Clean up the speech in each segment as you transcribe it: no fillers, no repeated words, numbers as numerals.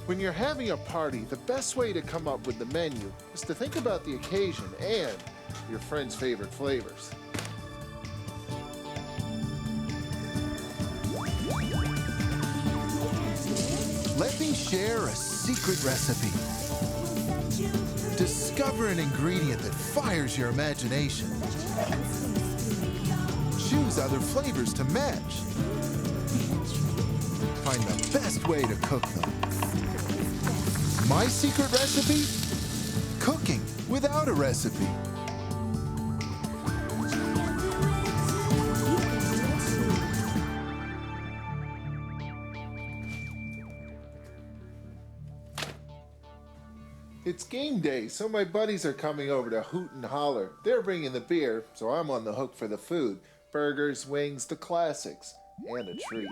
When you're having a party, the best way to come up with the menu is to think about the occasion and your friend's favorite flavors. Let me share a secret recipe. Discover an ingredient that fires your imagination. Choose other flavors to match. Find the best way to cook them. My secret recipe? Cooking without a recipe. It's game day, so my buddies are coming over to hoot and holler. They're bringing the beer, so I'm on the hook for the food. Burgers, wings, the classics, and a treat.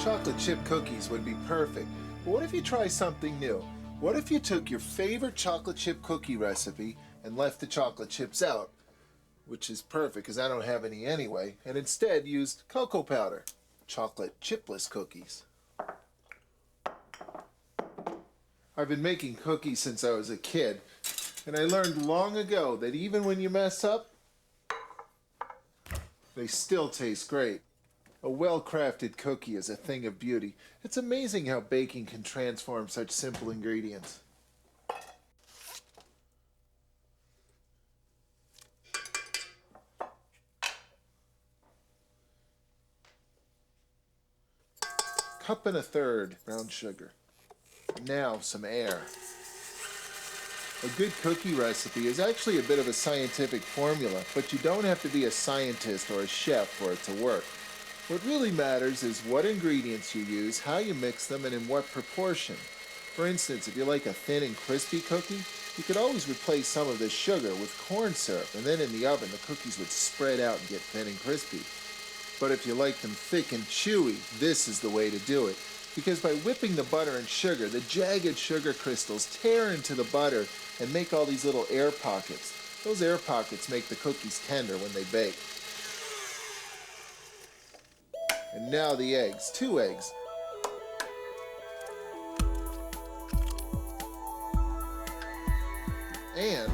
Chocolate chip cookies would be perfect, but what if you try something new? What if you took your favorite chocolate chip cookie recipe and left the chocolate chips out, which is perfect because I don't have any anyway, and instead used cocoa powder, chocolate chipless cookies. I've been making cookies since I was a kid, and I learned long ago that even when you mess up, they still taste great. A well-crafted cookie is a thing of beauty. It's amazing how baking can transform such simple ingredients. Cup and a third brown sugar. Now some air. A good cookie recipe is actually a bit of a scientific formula, but you don't have to be a scientist or a chef for it to work. What really matters is what ingredients you use, how you mix them, and in what proportion. For instance, if you like a thin and crispy cookie, you could always replace some of this sugar with corn syrup, and then in the oven the cookies would spread out and get thin and crispy. But if you like them thick and chewy, this is the way to do it. Because by whipping the butter and sugar, the jagged sugar crystals tear into the butter and make all these little air pockets. Those air pockets make the cookies tender when they bake. And now the eggs, 2 eggs. And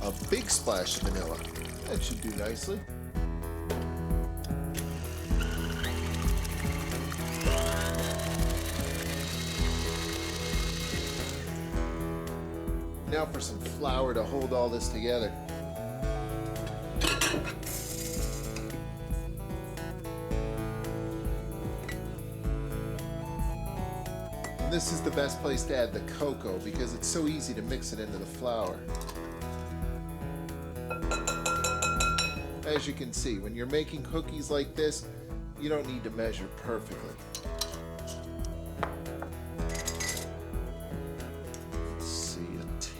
a big splash of vanilla. That should do nicely. Now for some flour to hold all this together. And this is the best place to add the cocoa because it's so easy to mix it into the flour. As you can see, when you're making cookies like this, you don't need to measure perfectly.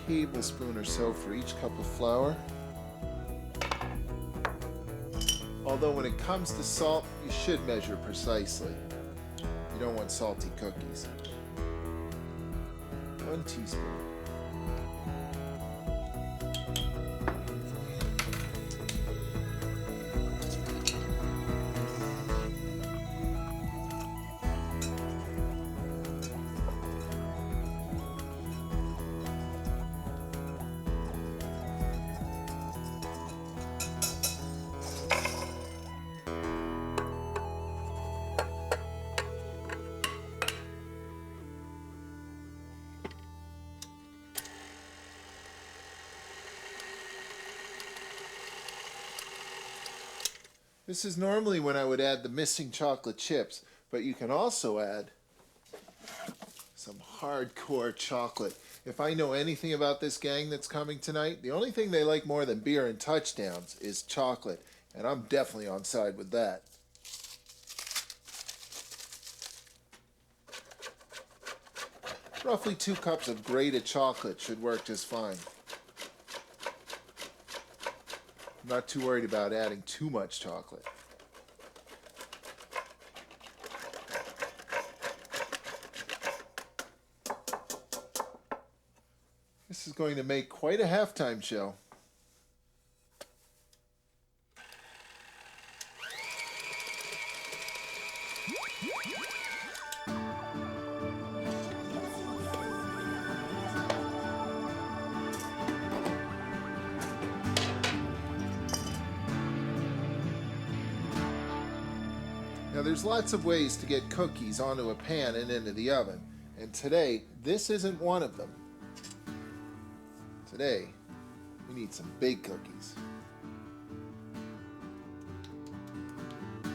Tablespoon or so for each cup of flour. Although when it comes to salt, you should measure precisely. You don't want salty cookies. 1 teaspoon. This is normally when I would add the missing chocolate chips, but you can also add some hardcore chocolate. If I know anything about this gang that's coming tonight, the only thing they like more than beer and touchdowns is chocolate, and I'm definitely on side with that. Roughly 2 cups of grated chocolate should work just fine. I'm not too worried about adding too much chocolate. This is going to make quite a halftime show. Now there's lots of ways to get cookies onto a pan and into the oven, and today this isn't one of them. Today we need some big cookies. I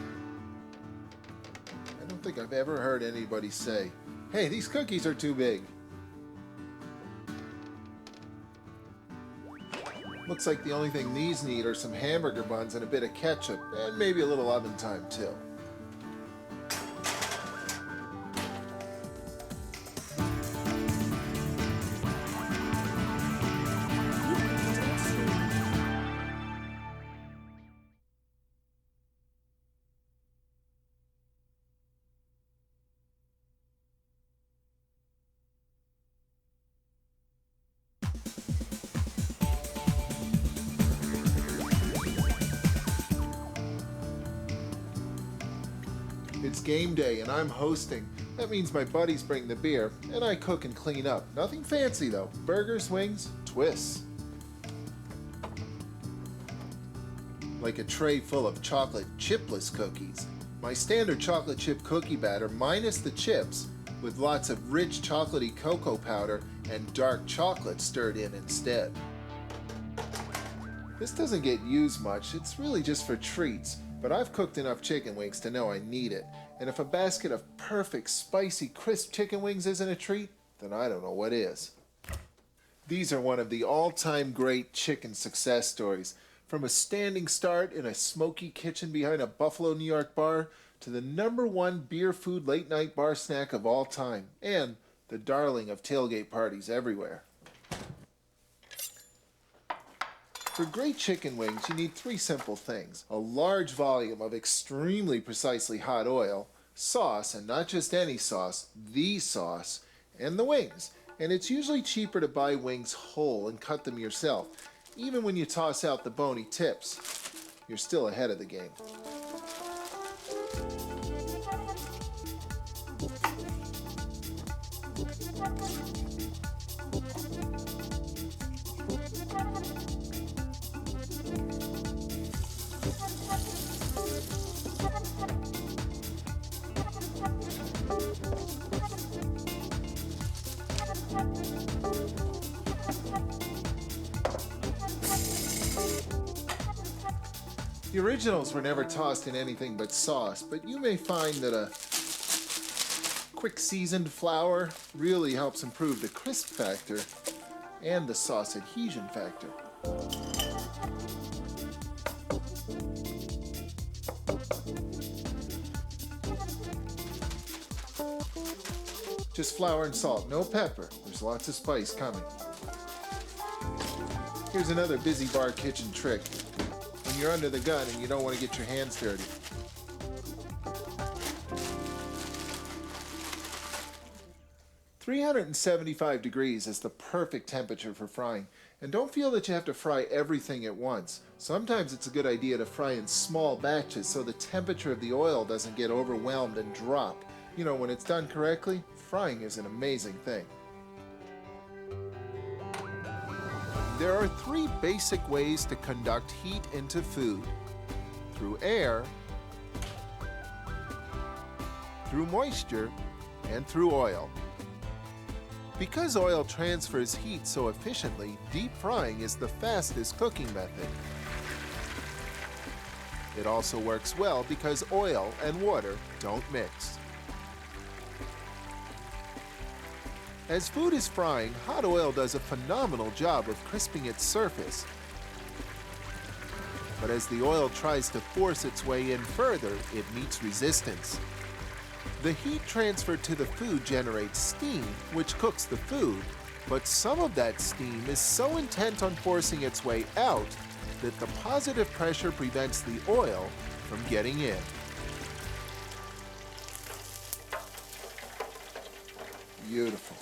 don't think I've ever heard anybody say, "Hey, these cookies are too big." Looks like the only thing these need are some hamburger buns and a bit of ketchup, and maybe a little oven time too. It's game day and I'm hosting. That means my buddies bring the beer and I cook and clean up. Nothing fancy though. Burgers, wings, twists. Like a tray full of chocolate chipless cookies. My standard chocolate chip cookie batter minus the chips with lots of rich chocolatey cocoa powder and dark chocolate stirred in instead. This doesn't get used much, it's really just for treats, but I've cooked enough chicken wings to know I need it. And if a basket of perfect, spicy, crisp chicken wings isn't a treat, then I don't know what is. These are one of the all-time great chicken success stories. From a standing start in a smoky kitchen behind a Buffalo, New York bar, to the #1 beer food late-night bar snack of all time, and the darling of tailgate parties everywhere. For great chicken wings, you need 3 simple things. A large volume of extremely precisely hot oil, sauce, and not just any sauce, the sauce, and the wings. And it's usually cheaper to buy wings whole and cut them yourself. Even when you toss out the bony tips, you're still ahead of the game. The originals were never tossed in anything but sauce, but you may find that a quick seasoned flour really helps improve the crisp factor and the sauce adhesion factor. Just flour and salt, no pepper. There's lots of spice coming. Here's another busy bar kitchen trick. When you're under the gun and you don't want to get your hands dirty. "375 degrees is the perfect temperature for frying. And don't feel that you have to fry everything at once. Sometimes it's a good idea to fry in small batches so the temperature of the oil doesn't get overwhelmed and drop. You know, when it's done correctly, frying is an amazing thing. There are 3 basic ways to conduct heat into food: through air, through moisture, and through oil. Because oil transfers heat so efficiently, deep frying is the fastest cooking method. It also works well because oil and water don't mix. As food is frying, hot oil does a phenomenal job of crisping its surface. But as the oil tries to force its way in further, it meets resistance. The heat transferred to the food generates steam, which cooks the food, but some of that steam is so intent on forcing its way out that the positive pressure prevents the oil from getting in. Beautiful.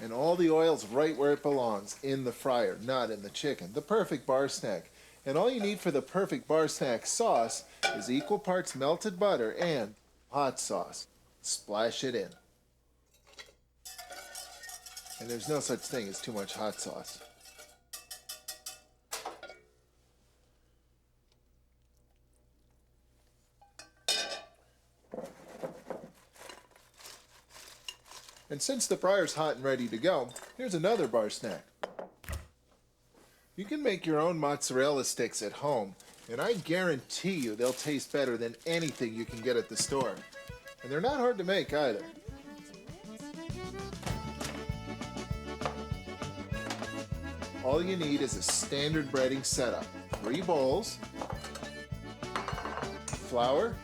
And all the oil's right where it belongs, in the fryer, not in the chicken. The perfect bar snack. And all you need for the perfect bar snack sauce is equal parts melted butter and hot sauce. Splash it in. And there's no such thing as too much hot sauce. And since the fryer's hot and ready to go, here's another bar snack. You can make your own mozzarella sticks at home, and I guarantee you they'll taste better than anything you can get at the store. And they're not hard to make either. All you need is a standard breading setup. 3 bowls, flour,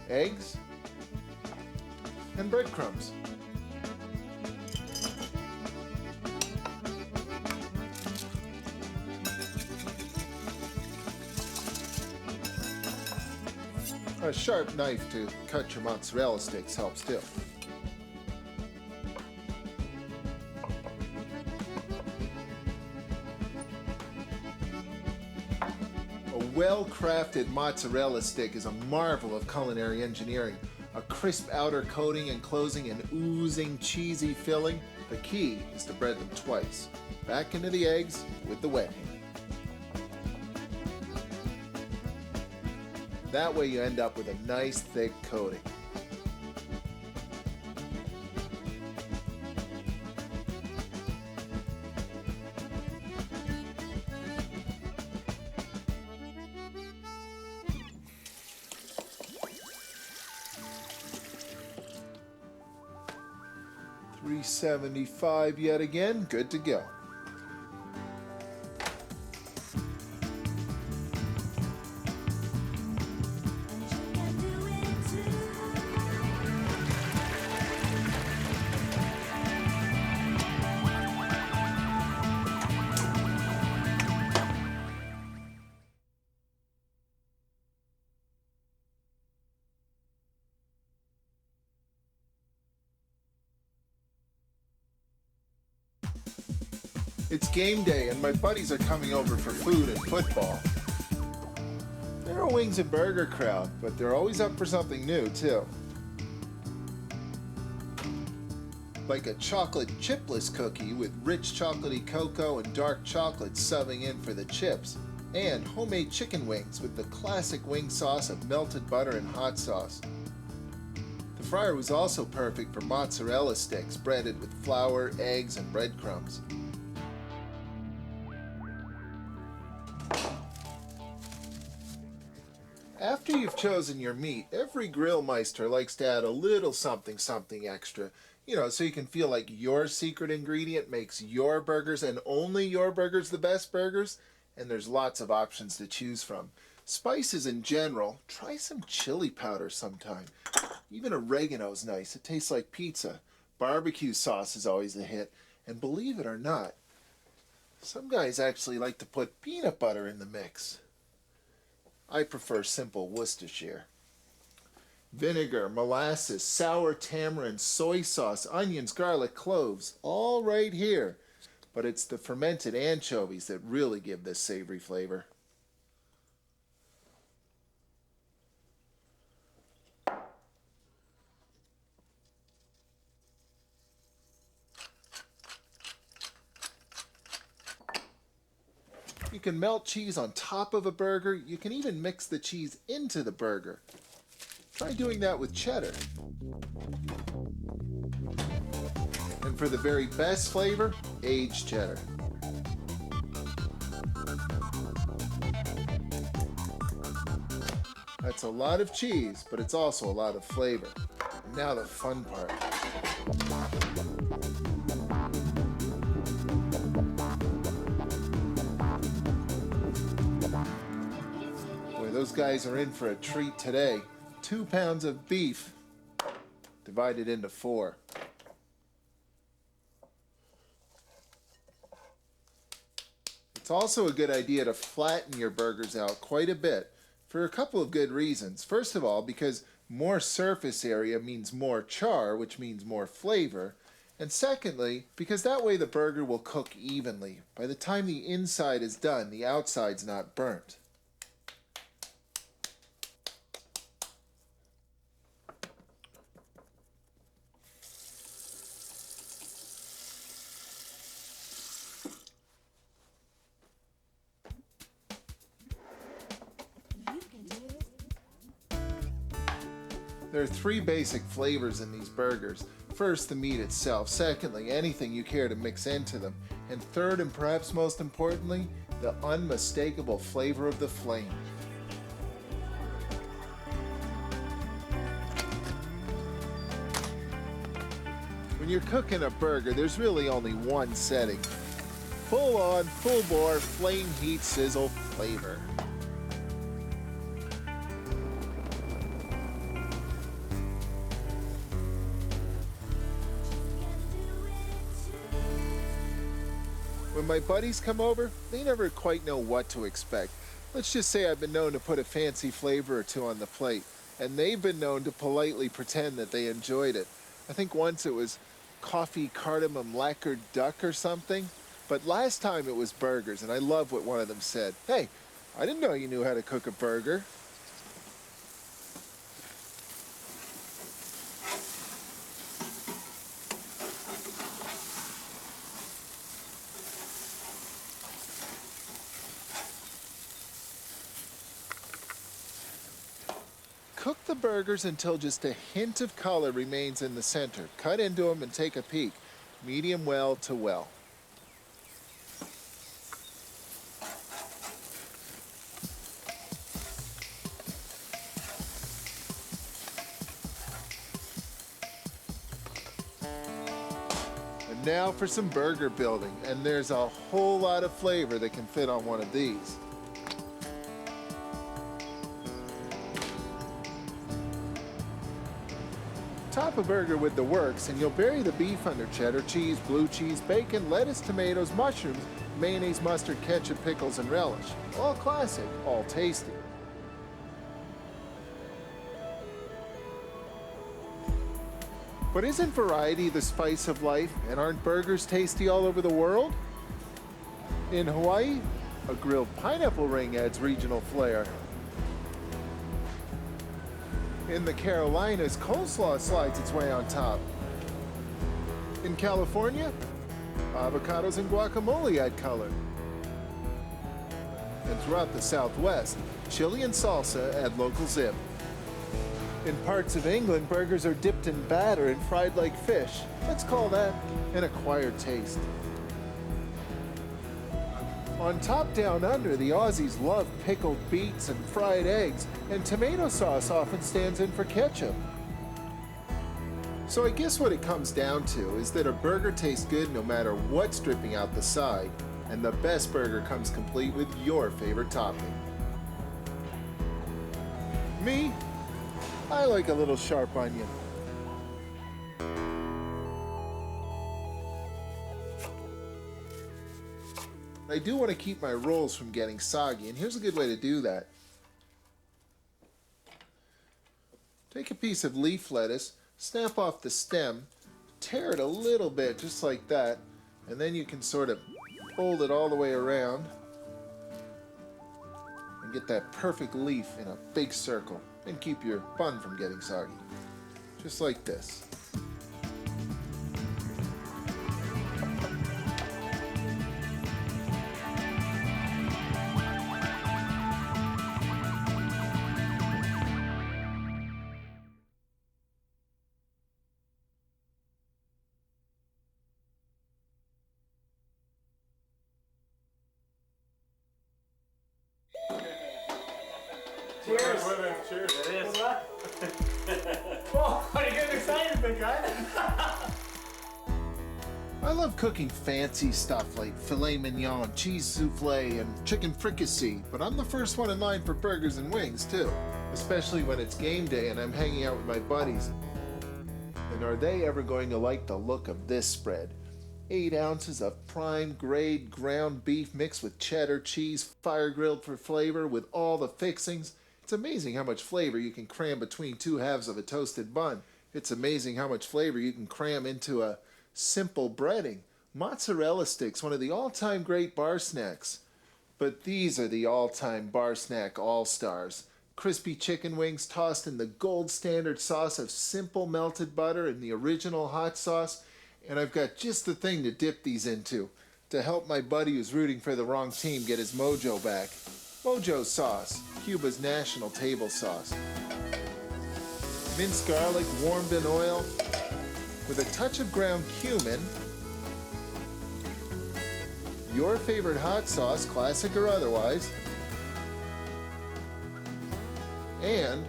eggs, and breadcrumbs. A sharp knife to cut your mozzarella sticks helps too. A well-crafted mozzarella stick is a marvel of culinary engineering. A crisp outer coating enclosing an oozing cheesy filling. The key is to bread them twice. Back into the eggs with the wet hand. That way you end up with a nice thick coating. $3.75 yet again, good to go. It's game day and my buddies are coming over for food and football. They're a wings and burger crowd, but they're always up for something new too. Like a chocolate chipless cookie with rich chocolatey cocoa and dark chocolate subbing in for the chips, and homemade chicken wings with the classic wing sauce of melted butter and hot sauce. The fryer was also perfect for mozzarella sticks breaded with flour, eggs, and breadcrumbs. After you've chosen your meat, every grill meister likes to add a little something extra, so you can feel like your secret ingredient makes your burgers and only your burgers the best burgers, and there's lots of options to choose from. Spices in general, try some chili powder sometime. Even oregano's nice, it tastes like pizza. Barbecue sauce is always a hit, and believe it or not, some guys actually like to put peanut butter in the mix. I prefer simple Worcestershire. Vinegar, molasses, sour tamarind, soy sauce, onions, garlic, cloves, all right here. But it's the fermented anchovies that really give this savory flavor. You can melt cheese on top of a burger. You can even mix the cheese into the burger. Try doing that with cheddar. And for the very best flavor, aged cheddar. That's a lot of cheese, but it's also a lot of flavor. And now the fun part. Those guys are in for a treat today. 2 pounds of beef divided into 4. It's also a good idea to flatten your burgers out quite a bit for a couple of good reasons. First of all, because more surface area means more char, which means more flavor. And secondly, because that way the burger will cook evenly. By the time the inside is done, the outside's not burnt. There are three basic flavors in these burgers. First, the meat itself. Secondly, anything you care to mix into them. And third, and perhaps most importantly, the unmistakable flavor of the flame. When you're cooking a burger, there's really only one setting. Full on, full bore, flame, heat, sizzle, flavor. When my buddies come over, they never quite know what to expect. Let's just say I've been known to put a fancy flavor or two on the plate, and they've been known to politely pretend that they enjoyed it. I think once it was coffee cardamom lacquered duck or something, but last time it was burgers, and I love what one of them said. Hey, I didn't know you knew how to cook a burger. Cook the burgers until just a hint of color remains in the center. Cut into them and take a peek. Medium well to well. And now for some burger building, and there's a whole lot of flavor that can fit on one of these. Top a burger with the works, and you'll bury the beef under cheddar cheese, blue cheese, bacon, lettuce, tomatoes, mushrooms, mayonnaise, mustard, ketchup, pickles, and relish. All classic, all tasty. But isn't variety the spice of life, and aren't burgers tasty all over the world? In Hawaii, a grilled pineapple ring adds regional flair. In the Carolinas, coleslaw slides its way on top. In California, avocados and guacamole add color. And throughout the Southwest, chili and salsa add local zip. In parts of England, burgers are dipped in batter and fried like fish. Let's call that an acquired taste. On top down under, the Aussies love pickled beets and fried eggs, and tomato sauce often stands in for ketchup. So I guess what it comes down to is that a burger tastes good no matter what's dripping out the side, and the best burger comes complete with your favorite topping. Me, I like a little sharp onion. I do want to keep my rolls from getting soggy, and here's a good way to do that. Take a piece of leaf lettuce, snap off the stem, tear it a little bit, just like that, and then you can sort of fold it all the way around and get that perfect leaf in a big circle, and keep your bun from getting soggy. Just like this. Cheers! Cheers! It is. Whoa, are you getting excited, big guy? I love cooking fancy stuff like filet mignon, cheese souffle, and chicken fricassee, but I'm the first one in line for burgers and wings, too. Especially when it's game day and I'm hanging out with my buddies. And are they ever going to like the look of this spread? 8 ounces of prime grade ground beef mixed with cheddar cheese, fire grilled for flavor with all the fixings. It's amazing how much flavor you can cram between 2 halves of a toasted bun. It's amazing how much flavor you can cram into a simple breading. Mozzarella sticks, one of the all-time great bar snacks. But these are the all-time bar snack all-stars. Crispy chicken wings tossed in the gold standard sauce of simple melted butter and the original hot sauce. And I've got just the thing to dip these into to help my buddy who's rooting for the wrong team get his mojo back. Mojo sauce, Cuba's national table sauce. Minced garlic warmed in oil with a touch of ground cumin, your favorite hot sauce, classic or otherwise, and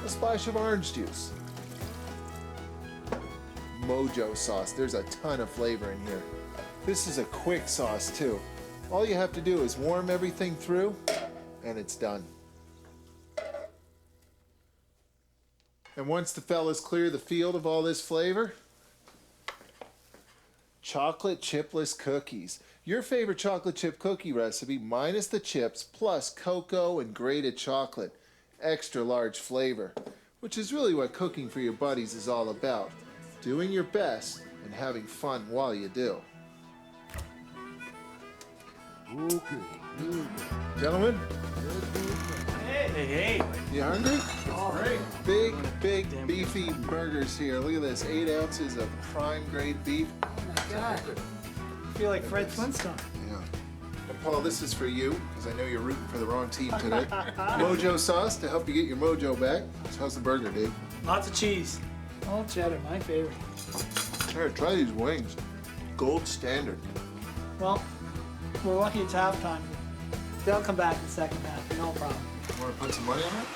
a splash of orange juice. Mojo sauce. There's a ton of flavor in here. This is a quick sauce too. All you have to do is warm everything through and it's done. And once the fellas clear the field of all this flavor, chocolate chipless cookies. Your favorite chocolate chip cookie recipe minus the chips plus cocoa and grated chocolate. Extra large flavor, which is really what cooking for your buddies is all about. Doing your best and having fun while you do. Okay. Gentlemen, Hey. you hungry? All right. Big beefy burgers here. Look at this, 8 ounces of prime grade beef. Oh my God. I feel like Fred Flintstone. Yeah. And Paul, this is for you, because I know you're rooting for the wrong team today. Mojo sauce to help you get your mojo back. So how's the burger, Dave? Lots of cheese. All cheddar, my favorite. Here, try these wings. Gold standard. Well, we're lucky it's halftime. They'll come back in the second half, no problem. Want to put some money on that?